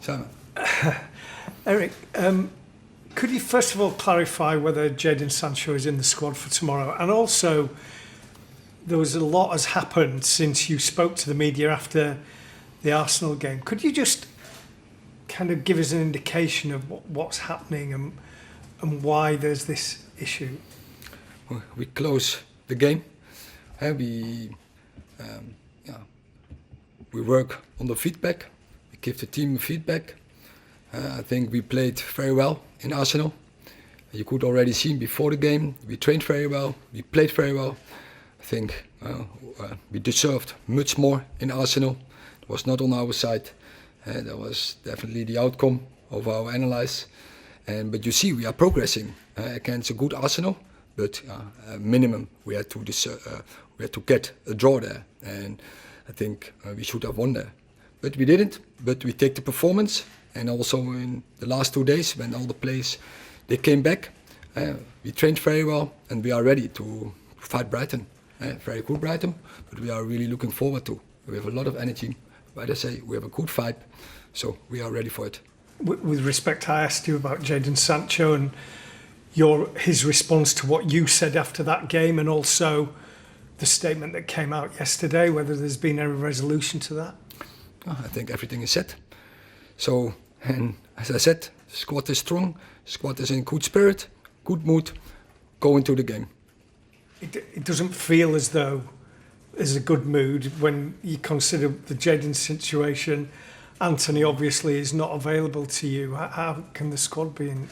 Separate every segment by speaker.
Speaker 1: Simon.
Speaker 2: Erik, could you first of all clarify whether Jadon Sancho is in the squad for tomorrow? And also, there was a lot has happened since you spoke to the media after the Arsenal game. Could you just kind of give us an indication of what's happening and why there's this issue?
Speaker 1: We close the game. We work on the feedback. We give the team feedback. I think we played very well in Arsenal. You could already see before the game, we trained very well, we played very well. I think we deserved much more in Arsenal. It was not on our side. That was definitely the outcome of our analysis. But you see, we are progressing against a good Arsenal. But minimum, we had to get a draw there, and I think we should have won there. But we didn't. But we take the performance, and also in the last 2 days when all the players they came back, we trained very well, and we are ready to fight Brighton. Very good Brighton, but we are really looking forward to. We have a lot of energy. Like I say, we have a good vibe, so we are ready for it.
Speaker 2: With respect, I asked you about Jadon Sancho and his response to what you said after that game, and also the statement that came out yesterday, whether there's been any resolution to that.
Speaker 1: I think everything is set. So, and as I said, the squad is strong, the squad is in good spirit, good mood, go into the game.
Speaker 2: It doesn't feel as though there's a good mood when you consider the Jadon situation. Antony obviously is not available to you. How can the squad be in?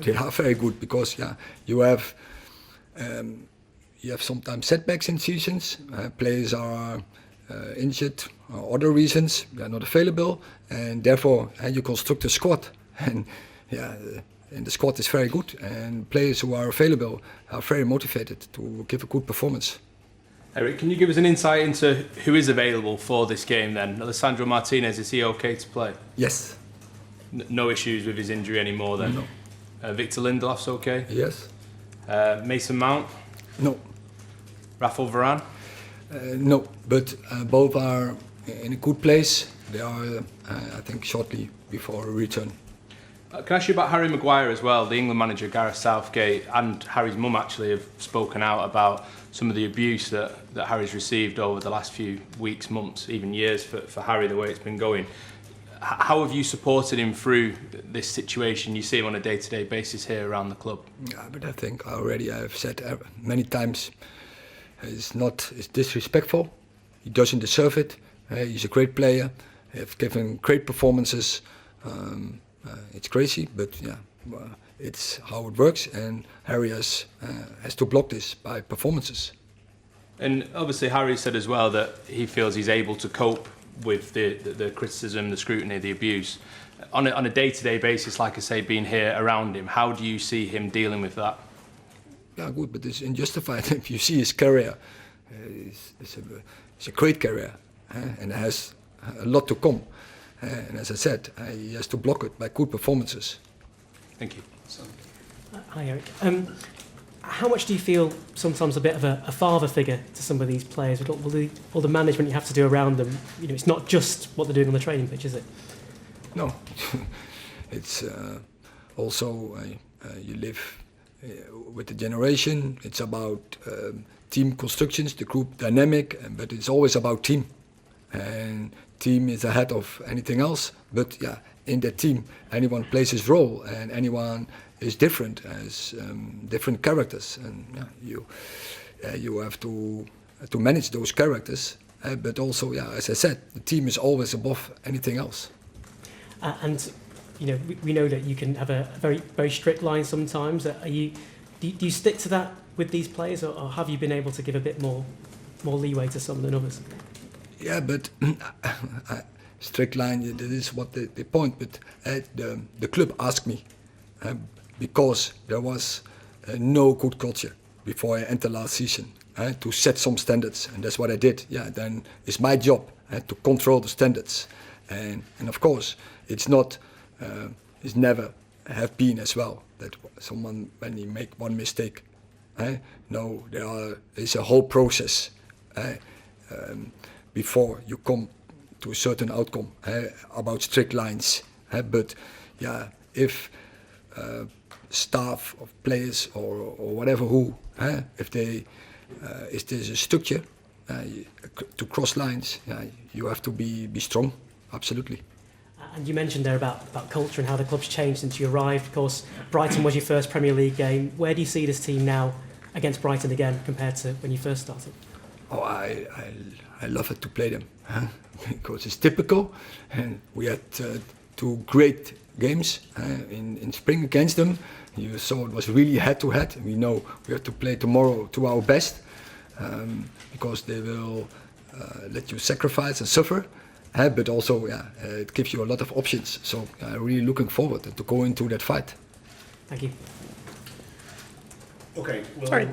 Speaker 1: They are very good because you have sometimes setbacks in seasons. Players are injured or other reasons. They are not available, and therefore you construct a squad. And the squad is very good, and players who are available are very motivated to give a good performance.
Speaker 3: Erik, can you give us an insight into who is available for this game then? Alessandro Martinez, is he okay to play?
Speaker 1: Yes.
Speaker 3: No issues with his injury anymore then?
Speaker 1: No.
Speaker 3: Victor Lindelof's okay?
Speaker 1: Yes.
Speaker 3: Mason Mount?
Speaker 1: No.
Speaker 3: Rafael Varane?
Speaker 1: No, but both are in a good place. They are, I think, shortly before a return.
Speaker 3: Can I ask you about Harry Maguire as well? The England manager Gareth Southgate and Harry's mum actually have spoken out about some of the abuse that Harry's received over the last few weeks, months, even years for Harry, the way it's been going. How have you supported him through this situation? You see him on a day-to-day basis here around the club.
Speaker 1: Yeah, but I think already I've said many times, it's disrespectful. He doesn't deserve it. He's a great player. He's given great performances. It's crazy, but it's how it works, and Harry has to block this by performances.
Speaker 3: And obviously Harry said as well that he feels he's able to cope with the criticism, the scrutiny, the abuse. On a day-to-day basis, like I say, being here around him, how do you see him dealing with that?
Speaker 1: Yeah, good, but it's unjustified. If you see his career, it's a great career, and it has a lot to come. And as I said, he has to block it by good performances.
Speaker 3: Thank you.
Speaker 4: Hi, Erik. How much do you feel sometimes a bit of a father figure to some of these players with all the management you have to do around them? You know, it's not just what they're doing on the training pitch, is it?
Speaker 1: No, it's also you live with the generation. It's about team constructions, the group dynamic, but it's always about team. And team is ahead of anything else. But in that team, anyone plays his role, and anyone is different, has different characters, and you have to manage those characters. But also, as I said, the team is always above anything else.
Speaker 4: And you know, we know that you can have a very, very strict line sometimes. Do you stick to that with these players, or have you been able to give a bit more leeway to some than others?
Speaker 1: Yeah, but strict line, that is what the point. But the club asked me because there was no good culture before I entered last season to set some standards, and that's what I did. Yeah, then it's my job to control the standards, and of course it's not, it's never have been as well that someone when you make one mistake. No, there is a whole process before you come to a certain outcome about strict lines. But yeah, if staff of players or whatever if there's a structure to cross lines, you have to be strong, absolutely.
Speaker 4: And you mentioned there about culture and how the club's changed since you arrived. Of course, Brighton was your first Premier League game. Where do you see this team now against Brighton again compared to when you first started?
Speaker 1: Oh, I love it to play them because it's typical, and we had 2 great games in spring against them. You saw it was really head-to-head. We know we have to play tomorrow to our best because they will let you sacrifice and suffer. But also, it gives you a lot of options. So I'm really looking forward to go into that fight.
Speaker 4: Thank you.
Speaker 5: Okay, well,
Speaker 6: Sorry.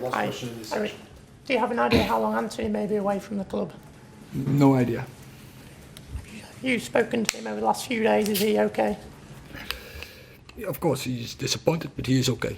Speaker 5: last question in this
Speaker 6: Erik,
Speaker 5: section.
Speaker 6: do you have an idea how long Antony may be away from the club?
Speaker 1: No idea.
Speaker 6: You've spoken to him over the last few days. Is he okay?
Speaker 1: Of course, he's disappointed, but he is okay.